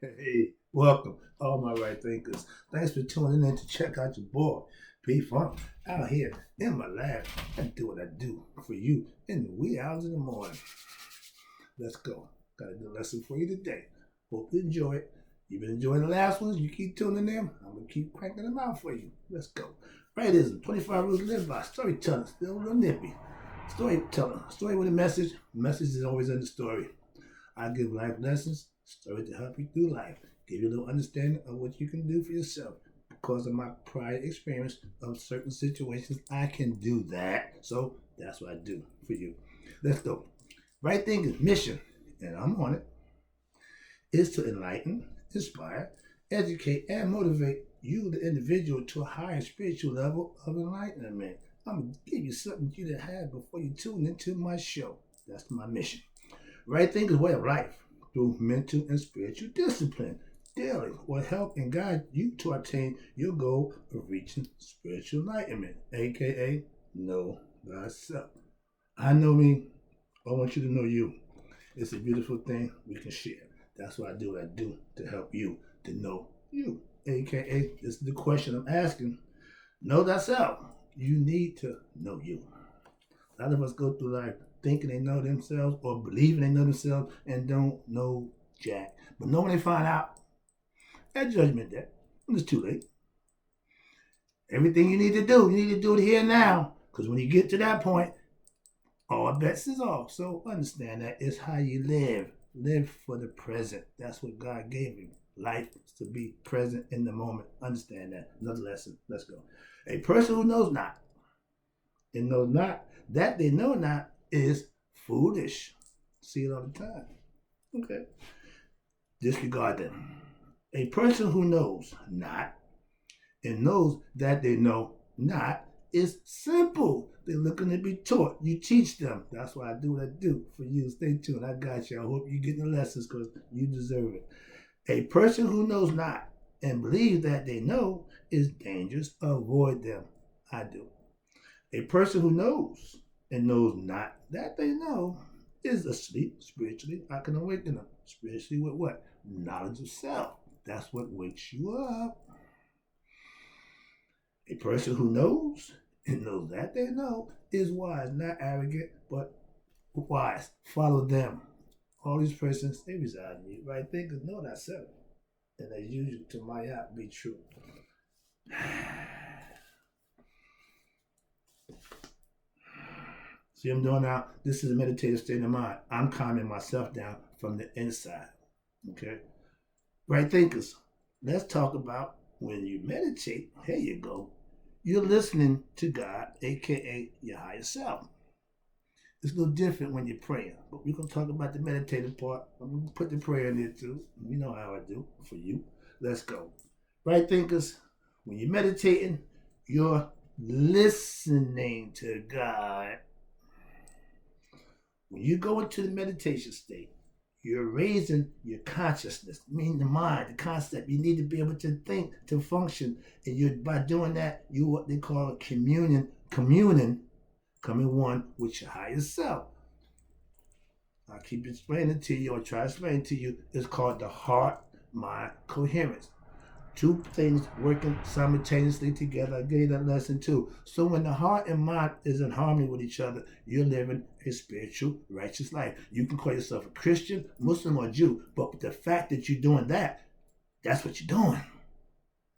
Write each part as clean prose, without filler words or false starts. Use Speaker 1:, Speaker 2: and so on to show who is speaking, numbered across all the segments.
Speaker 1: Hey, welcome, all my right thinkers. Thanks for tuning in to check out your boy, P Funk, out here in my lab. I do what I do for you in the wee hours in the morning. Let's go. Got a good lesson for you today. Hope you enjoy it. You've been enjoying the last ones. You keep tuning in. I'm going to keep cranking them out for you. Let's go. Raidism, 25 rules to live by. Storytelling, still a little nippy. Storytelling, story with a message. Message is always in the story. I give life lessons, stories to help you through life, give you a little understanding of what you can do for yourself. Because of my prior experience of certain situations, I can do that. So that's what I do for you. Let's go. Right thinking, mission, and I'm on it, is to enlighten, inspire, educate, and motivate you, the individual, to a higher spiritual level of enlightenment. I'm going to give you something you didn't have before you tune into my show. That's my mission. Right thinking is way of life through mental and spiritual discipline daily will help and guide you to attain your goal of reaching spiritual enlightenment, aka know thyself. I know me, I want you to know you. It's a beautiful thing we can share. That's why I do what I do to help you to know you, aka this is the question I'm asking. Know thyself. You need to know you. A lot of us go through life thinking they know themselves or believing they know themselves and don't know jack. But know when they find out, that judgment day, it's too late. Everything you need to do it here and now. Because when you get to that point, all bets is off. So understand that it's how you live. Live for the present. That's what God gave you. Life is to be present in the moment. Understand that. Another lesson. Let's go. A person who knows not and knows not that they know not is foolish. See it all the time. Okay. Disregard them. A person who knows not and knows that they know not is simple. They're looking to be taught. You teach them. That's why I do what I do for you. Stay tuned. I got you. I hope you get the lessons because you deserve it. A person who knows not and believes that they know is dangerous. Avoid them. I do. A person who knows and knows not that they know is asleep spiritually. I can awaken them spiritually with what? Knowledge of self. That's what wakes you up. A person who knows and knows that they know is wise, not arrogant, but wise. Follow them. All these persons, they reside in you, right? Think of know thyself. And as usual, to my app, be true. See what I'm doing now? This is a meditative state of mind. I'm calming myself down from the inside. Okay? Right thinkers, let's talk about when you meditate. Here you go. You're listening to God, aka your higher self. It's a little different when you're praying, but we're gonna talk about the meditative part. I'm gonna put the prayer in there too. You know how I do for you. Let's go. Right thinkers, when you're meditating, you're listening to God. When you go into the meditation state, you're raising your consciousness, meaning the mind, the concept. You need to be able to think, to function. And you by doing that, you what they call communing, coming one with your higher self. I keep explaining to you, or try to explain to you, it's called the heart mind coherence. Two things working simultaneously together. I gave that lesson too. So when the heart and mind is in harmony with each other, you're living a spiritual, righteous life. You can call yourself a Christian, Muslim, or Jew, but the fact that you're doing that, that's what you're doing.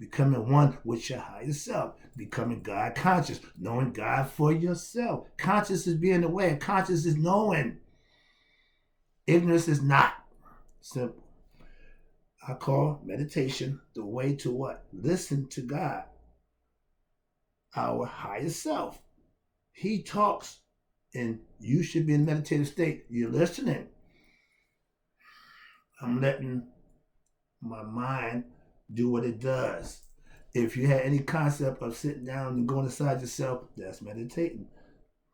Speaker 1: Becoming one with your higher self, becoming God conscious, knowing God for yourself. Conscious is being aware, conscious is knowing. Ignorance is not. Simple. I call meditation the way to what? Listen to God, our higher self. He talks, and you should be in meditative state. You're listening. I'm letting my mind do what it does. If you had any concept of sitting down and going inside yourself, that's meditating.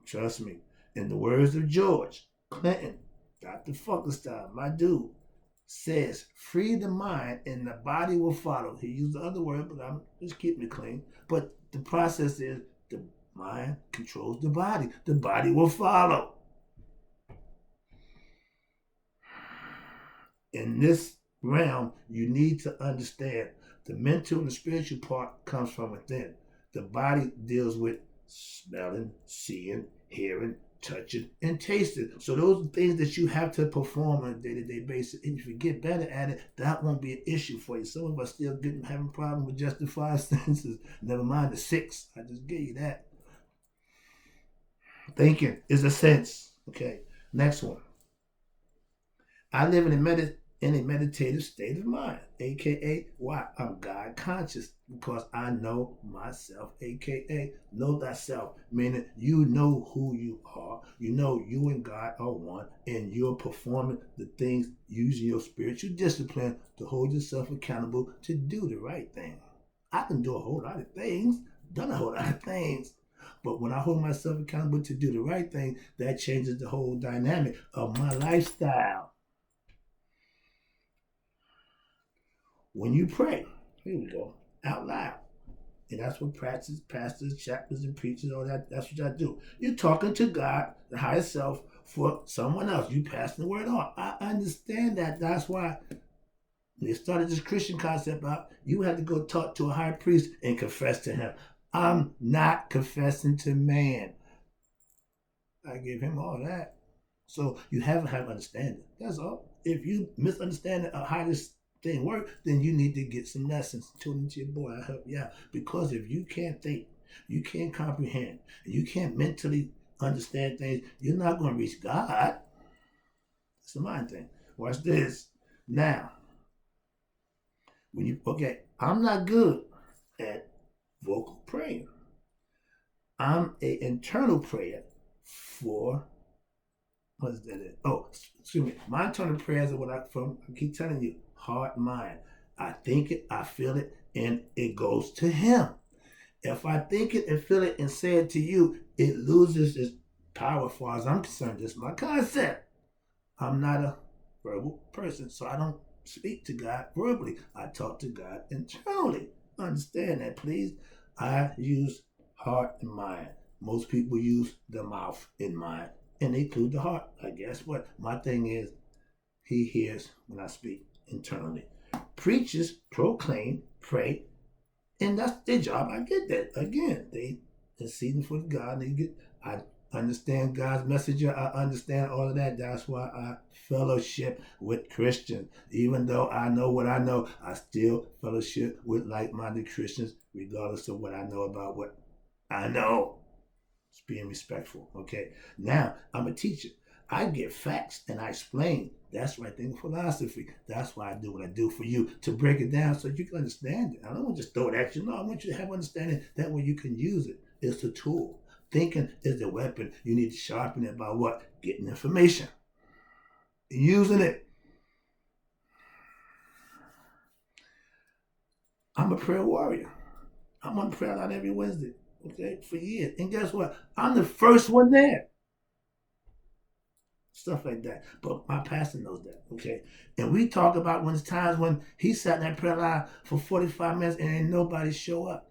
Speaker 1: Trust me. In the words of George Clinton, Dr. Funkenstein, my dude, says, free the mind and the body will follow. He used the other word, but I'm just keeping it clean. But the process is the mind controls the body will follow. In this realm, you need to understand the mental and the spiritual part comes from within. The body deals with smelling, seeing, hearing, touching, and tasting. So those are things that you have to perform on a day-to-day basis. And if you get better at it, that won't be an issue for you. Some of us still having problems with just the five senses. Never mind the six. I just gave you that. Thinking is a sense. Okay. Next one. I live in a meditative state of mind, aka why I'm God conscious, because I know myself, aka know thyself, meaning you know who you are, you know you and God are one, and you're performing the things using your spiritual discipline to hold yourself accountable to do the right thing. I can do a whole lot of things, done a whole lot of things. But when I hold myself accountable to do the right thing, that changes the whole dynamic of my lifestyle. When you pray, here we go, out loud. And that's what pastors, chaplains, and preachers, all that's what I do. You're talking to God, the higher self, for someone else. You passing the word on. I understand that. That's why they started this Christian concept out. You had to go talk to a high priest and confess to him. I'm not confessing to man. I give him all that. So you haven't had understanding. That's all. If you misunderstand how this thing work, then you need to get some lessons. Tune into your boy. I help you out. Because if you can't think, you can't comprehend, and you can't mentally understand things, you're not going to reach God. It's a mind thing. Watch this. Now, I'm not good at vocal prayer. I'm an internal prayer for what is that? Oh, excuse me. My internal prayers are what I keep telling you, heart, mind. I think it, I feel it, and it goes to him. If I think it and feel it and say it to you, it loses its power as far as I'm concerned. It's my concept. I'm not a verbal person, so I don't speak to God verbally. I talk to God internally. Understand that, please. I use heart and mind. Most people use the mouth and mind, and they include the heart. I guess what? My thing is, he hears when I speak internally. Preachers proclaim, pray, and that's their job. I get that. Again, they interceding for God. I understand God's messenger. I understand all of that. That's why I fellowship with Christians. Even though I know what I know, I still fellowship with like-minded Christians, regardless of what I know about what I know. It's being respectful. Okay. Now I'm a teacher. I get facts and I explain. That's right thing philosophy. That's why I do what I do for you, to break it down so you can understand it. I don't want to just throw it at you. No, I want you to have understanding. That way you can use it. It's a tool. Thinking is the weapon. You need to sharpen it by what? Getting information. Using it. I'm a prayer warrior. I'm on the prayer line every Wednesday. Okay, for years. And guess what? I'm the first one there. Stuff like that. But my pastor knows that, okay? And we talk about when there's times when he sat in that prayer line for 45 minutes and ain't nobody show up.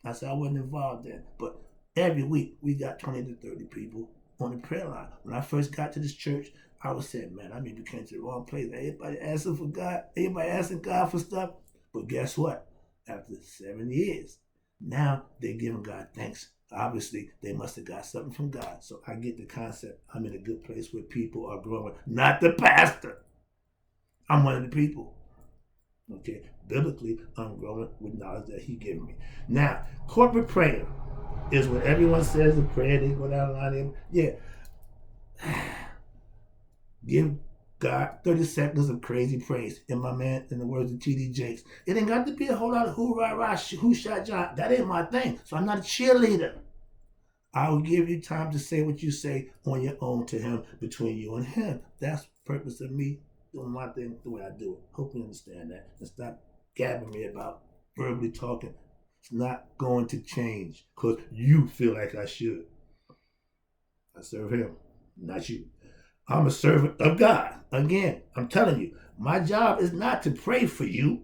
Speaker 1: I said I wasn't involved then. But every week we got 20 to 30 people on the prayer line. When I first got to this church, I was saying, man, I maybe came to the wrong place. Everybody asking for God. Everybody asking God for stuff. But guess what? After 7 years, now they're giving God thanks. Obviously, they must have got something from God. So I get the concept. I'm in a good place where people are growing. Not the pastor. I'm one of the people. Okay. Biblically, I'm growing with knowledge that he gave me. Now, corporate prayer is when everyone says a prayer. They go down the line. Yeah. Give God 30 seconds of crazy praise. And my man, in the words of T.D. Jakes, it ain't got to be a whole lot of hoorah, who shot John. That ain't my thing. So I'm not a cheerleader. I will give you time to say what you say on your own to him, between you and him. That's the purpose of me doing my thing the way I do it. Hope you understand that. And stop gabbing me about verbally talking. It's not going to change because you feel like I should. I serve him, not you. I'm a servant of God. Again, I'm telling you, my job is not to pray for you,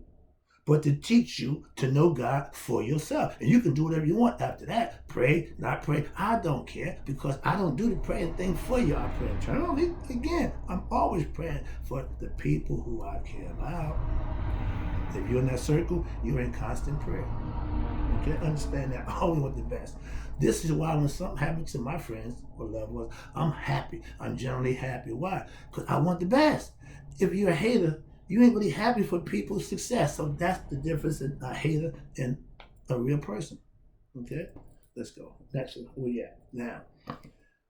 Speaker 1: but to teach you to know God for yourself. And you can do whatever you want after that. Pray, not pray. I don't care because I don't do the praying thing for you. I pray internally. Again, I'm always praying for the people who I care about. If you're in that circle, you're in constant prayer. Okay, understand that. I always want the best. This is why when something happens to my friends or loved ones, I'm happy. I'm generally happy. Why? Because I want the best. If you're a hater, you ain't really happy for people's success. So that's the difference in a hater and a real person. Okay? Let's go. Next one. Where you at? Now,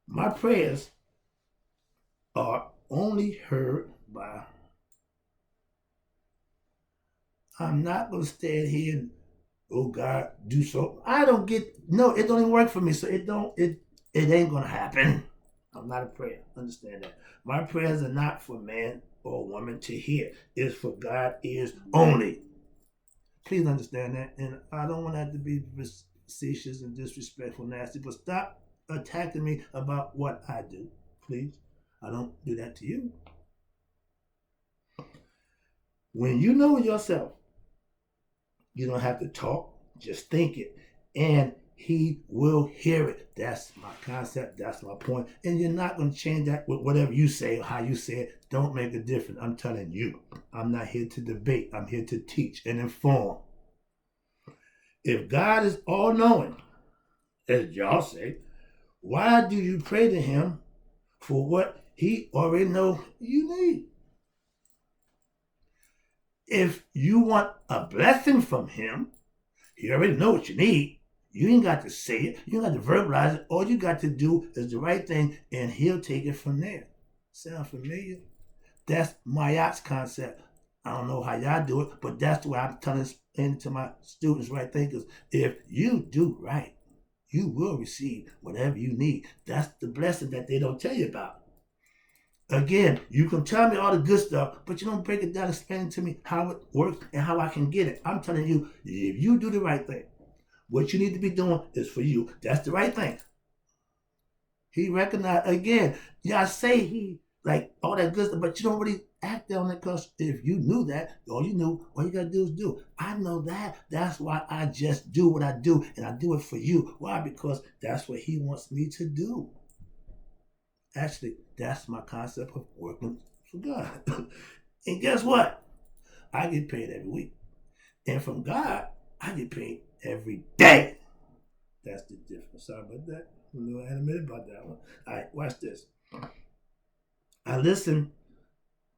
Speaker 1: my prayers are only heard by. I'm not going to stand here and, oh God, do so. I don't get, no, it don't even work for me. So it ain't going to happen. I'm not a prayer. Understand that. My prayers are not for man or woman to hear. It's for God ears only. Please understand that. And I don't want that to be facetious and disrespectful, nasty, but stop attacking me about what I do. Please. I don't do that to you. When you know yourself, you don't have to talk, just think it. And he will hear it. That's my concept. That's my point. And you're not going to change that with whatever you say or how you say it. Don't make a difference. I'm telling you. I'm not here to debate. I'm here to teach and inform. If God is all-knowing, as y'all say, why do you pray to him for what he already knows you need? If you want a blessing from him, he already knows what you need. You ain't got to say it. You ain't got to verbalize it. All you got to do is the right thing, and he'll take it from there. Sound familiar? That's Mayat's concept. I don't know how y'all do it, but that's the way I'm telling into my students right thinkers. If you do right, you will receive whatever you need. That's the blessing that they don't tell you about. Again, you can tell me all the good stuff, but you don't break it down and explain to me how it works and how I can get it. I'm telling you, if you do the right thing, what you need to be doing is for you. That's the right thing. He recognized, again, y'all say he, like, all that good stuff, but you don't really act on it because if you knew that, all you got to do is do. I know that. That's why I just do what I do, and I do it for you. Why? Because that's what he wants me to do. Actually, that's my concept of working for God. And guess what? I get paid every week. And from God, I get paid every day. That's the difference. Sorry about that. I'm a little animated about that one. All right, watch this. I listen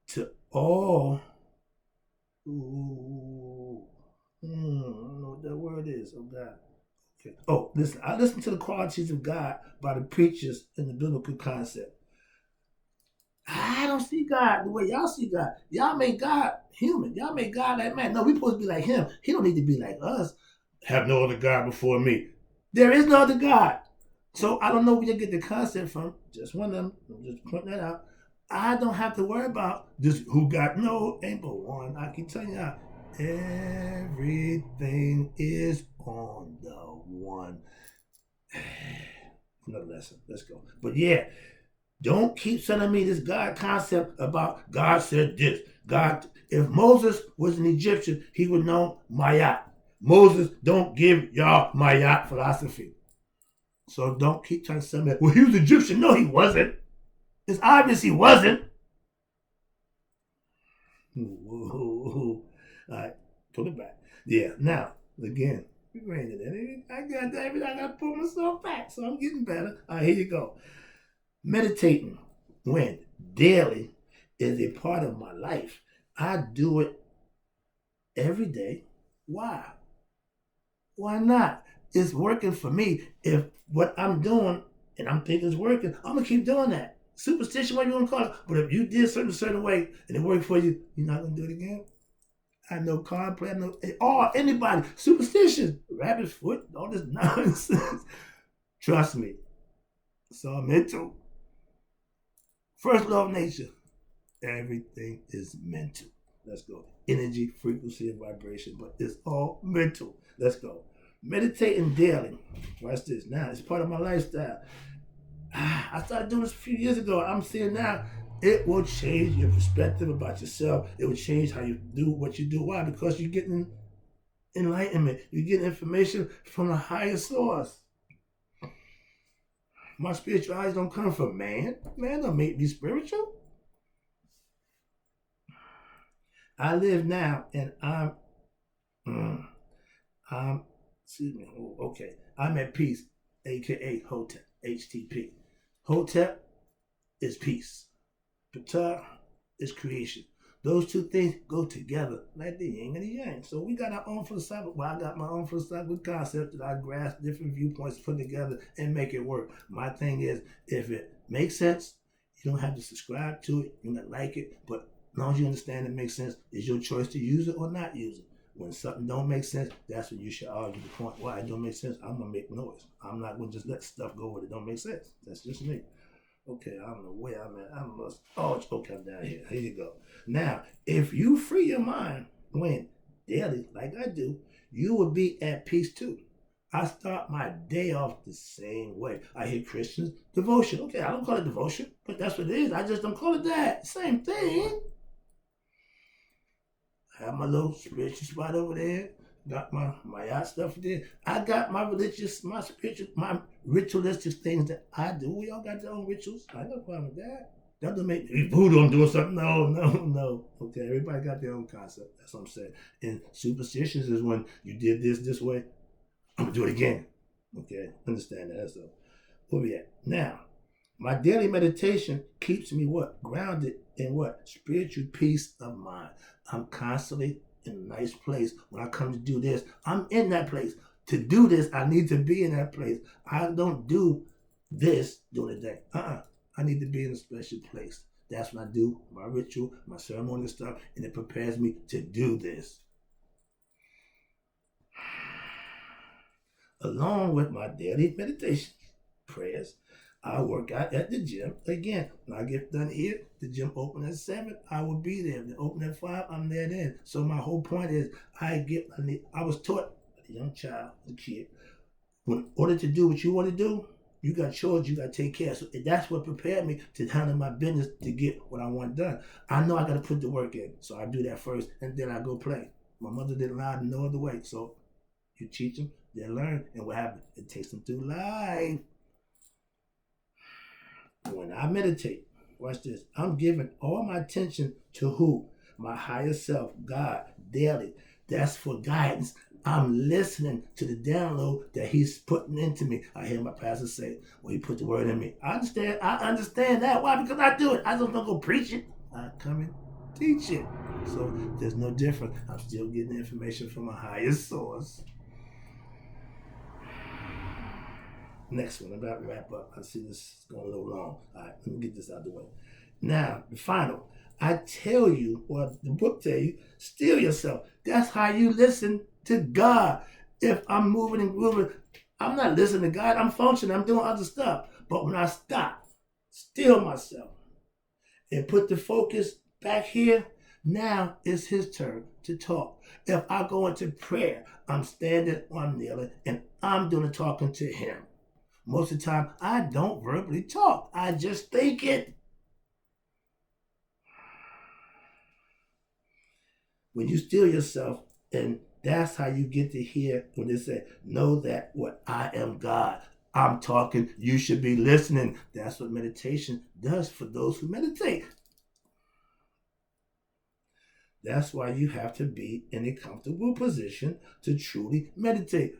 Speaker 1: to all. I don't know what that word is. Oh, God. Okay. Oh, listen. I listen to the qualities of God by the preachers in the biblical concept. I don't see God the way y'all see God. Y'all make God human. Y'all make God like man. No, we supposed to be like him. He don't need to be like us. Have no other God before me. There is no other God. So I don't know where you get the concept from. Just one of them. I'm just pointing that out. I don't have to worry about this who got no ain't but one. I keep telling y'all, everything is on the one. Another lesson. Let's go. But yeah, don't keep sending me this God concept about God said this. God, if Moses was an Egyptian, he would know Mayat. Moses don't give y'all Mayat philosophy. So don't keep trying to send me, well, he was Egyptian. No, he wasn't. It's obvious he wasn't. All right, put it back. Yeah, now, again, we ran it. I got that. I got to pull myself back, so I'm getting better. All right, here you go. Meditating when daily is a part of my life. I do it every day. Why? Why not? It's working for me. If what I'm doing and I'm thinking it's working, I'm going to keep doing that. Superstition, what you want to call it. But if you did something a certain way and it worked for you, you're not going to do it again. I know card play, I know anybody. Superstition, rabbit's foot, all this nonsense. Trust me. It's all mental. First law of nature. Everything is mental. Let's go. Energy, frequency, and vibration, but it's all mental. Let's go. Meditating daily. Watch this. Now, it's part of my lifestyle. I started doing this a few years ago. I'm seeing now it will change your perspective about yourself. It will change how you do what you do. Why? Because you're getting enlightenment. You get information from a higher source. My spirituality don't come from man. Man don't make me spiritual. I live now, and excuse me. Oh, okay. I'm at peace, aka Hotep, HTP. Hotep is peace. Ptah is creation. Those two things go together like the yin and the yang. So we got our own philosophical, well, I got my own philosophical concept that I grasp different viewpoints, put together, and make it work. My thing is, if it makes sense, you don't have to subscribe to it, you don't like it, but as long as you understand it makes sense, it's your choice to use it or not use it. When something don't make sense, that's when you should argue the point. Why it don't make sense? I'm gonna make noise. I'm not gonna just let stuff go when it don't make sense. That's just me. Okay, I don't know where I'm at. I'm lost. Oh, okay, I'm down here. Here you go. Now, if you free your mind when daily, like I do, you will be at peace too. I start my day off the same way. I hear Christians, devotion. Okay, I don't call it devotion, but that's what it is. I just don't call it that. Same thing. I have my little spiritual spot over there. Got my yacht stuff there. I got my religious, my spiritual, my ritualistic things that I do. We all got their own rituals. I no problem with that. That doesn't make me voodoo. I'm doing something. No. Okay, everybody got their own concept. That's what I'm saying. And superstitions is when you did this way. I'm gonna do it again. Okay, understand that. So where we at now? My daily meditation keeps me what? Grounded in what? Spiritual peace of mind. I'm constantly in a nice place. When I come to do this, I'm in that place. To do this, I need to be in that place. I don't do this during the day. I need to be in a special place. That's when I do my ritual, my ceremonial stuff, and it prepares me to do this. Along with my daily meditation, prayers, I work out at the gym. Again, when I get done here, the gym open at 7, I will be there. If they open at 5, I'm there then. So my whole point is, I was taught, as a young child, as a kid, in order to do what you want to do, you got chores you got to take care of. So that's what prepared me to handle my business to get what I want done. I know I got to put the work in. So I do that first, and then I go play. My mother didn't allow them no other way. So you teach them, they learn, and what happens? It takes them through life. When I meditate, watch this, I'm giving all my attention to who? My higher self, God, daily. That's for guidance. I'm listening to the download that he's putting into me. I hear my pastor say, well, he put the word in me. I understand that. Why? Because I do it. I just don't go preach it. I come and teach it. So there's no difference. I'm still getting information from a higher source. Next one, I'm about to wrap up. I see this is going a little long. All right, let me get this out of the way. Now, the final. I tell you, or the book tell you, steal yourself. That's how you listen to God. If I'm moving and grooving, I'm not listening to God. I'm functioning. I'm doing other stuff. But when I stop, steal myself, and put the focus back here, now it's his turn to talk. If I go into prayer, I'm standing or I'm kneeling, and I'm doing the talking to him. Most of the time, I don't verbally talk. I just think it. When you steal yourself, and that's how you get to hear when they say, know that what I am God. I'm talking, you should be listening. That's what meditation does for those who meditate. That's why you have to be in a comfortable position to truly meditate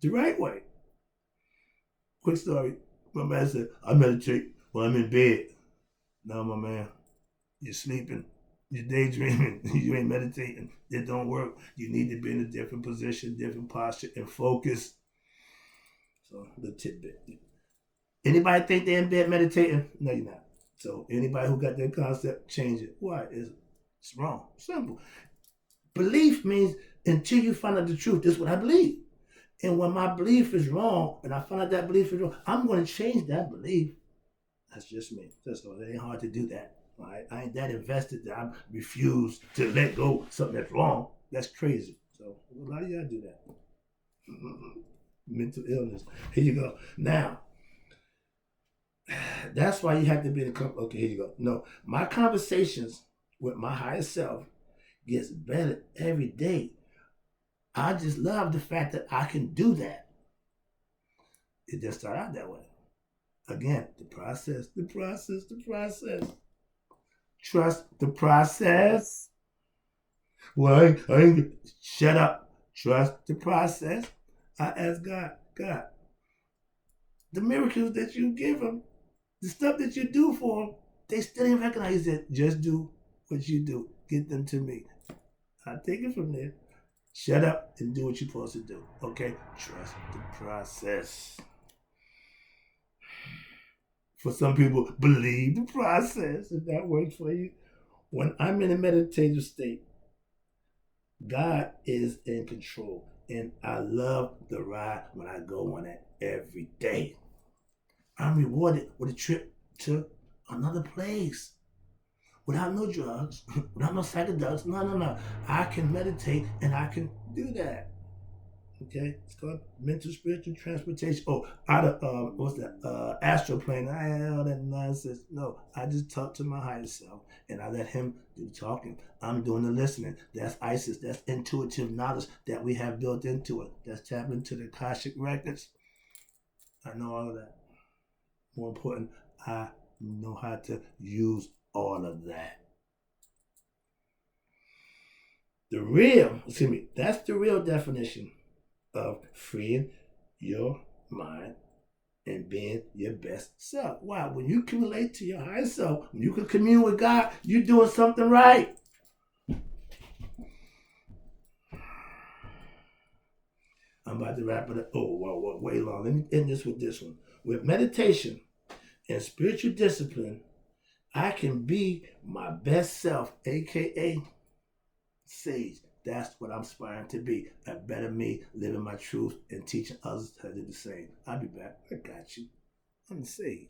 Speaker 1: the right way. Quick story. My man said, I meditate when I'm in bed. No, my man, you're sleeping. You're daydreaming. You ain't meditating. It don't work. You need to be in a different position, different posture, and focus. So, the tidbit. Anybody think they're in bed meditating? No, you're not. So, anybody who got that concept, change it. Why? It's wrong. Simple. Belief means until you find out the truth, this is what I believe. And when my belief is wrong, and I find out that belief is wrong, I'm going to change that belief. That's just me. That's all. It ain't hard to do that. Right? I ain't that invested that I refuse to let go of something that's wrong. That's crazy. So a lot of y'all do that. Mental illness. Here you go. Now, that's why you have to be in a couple. Okay, here you go. No, my conversations with my higher self gets better every day. I just love the fact that I can do that. It just started out that way. Again, the process, the process, the process. Trust the process. Well, I ain't, shut up. Trust the process. I ask God, the miracles that you give him, the stuff that you do for them, they still didn't recognize it. Just do what you do. Get them to me. I take it from there. Shut up and do what you're supposed to do. Okay? Trust the process. For some people, believe the process. If that works for you. When I'm in a meditative state, God is in control. And I love the ride when I go on it every day. I'm rewarded with a trip to another place without no drugs, without no psychedelics. No. I can meditate and I can do that. Okay, it's called mental spiritual transportation. Oh, out of what's that? Astral plane. I had all that nonsense. No, I just talk to my higher self and I let him do the talking. I'm doing the listening. That's ISIS. That's intuitive knowledge that we have built into it. That's tapping into the Akashic records. I know all of that. More important, I know how to use all of that. That's the real definition of freeing your mind and being your best self. Wow, when you can relate to your higher self, when you can commune with God, you're doing something right. I'm about to wrap it up. Oh, well, way long. Let me end this with this one. With meditation and spiritual discipline, I can be my best self, aka Sage. That's what I'm aspiring to be. A better me, living my truth and teaching others how to do the same. I'll be back. I got you. I'm the Sage.